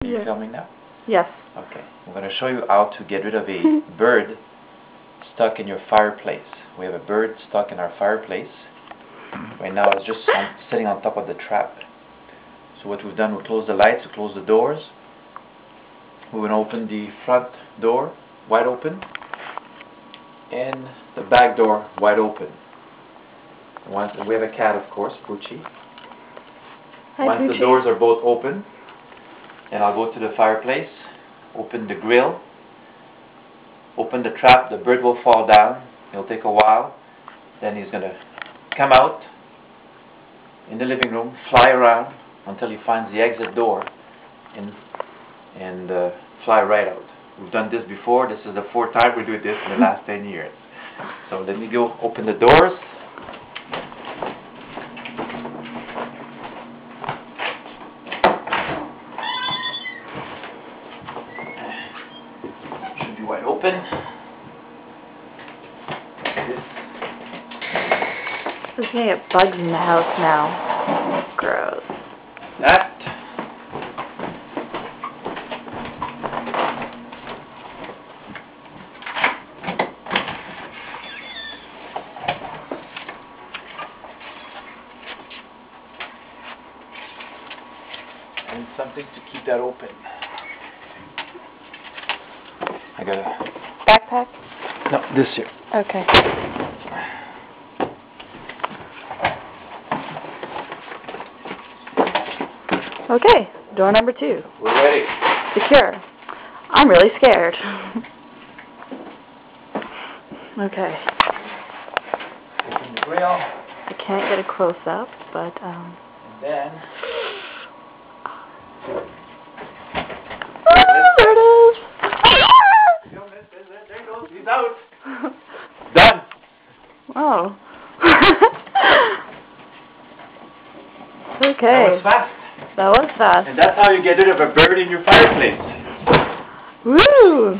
you filming now? Yes. Okay. I'm going to show you how to get rid of a bird stuck in your fireplace. We have a bird stuck in our fireplace. Right now it's just sitting on top of the trap. So what we've done, we close the lights, we close the doors. We will open the front door wide open and the back door wide open. Once we have a cat, of course, Poochie. Once the doors are both open, then I'll go to the fireplace, open the grill, open the trap. The bird will fall down. It'll take a while. Then he's going to come out in the living room, fly around until he finds the exit door and fly right out. We've done this before. This is the 4th time we do this in the last 10 years. So let me go open the doors. Should be wide open. There's gonna get bugs in the house now. Gross. That. And something to keep that open. I got a backpack? No, this here. Okay. Okay, door number 2. We're ready. Secure. I'm really scared. Okay. Open the grill. I can't get a close up, but And then there it is. There he goes. He's out. Done. Oh. Okay. That was fast. That was fast. And that's how you get rid of a bird in your fireplace. Woo!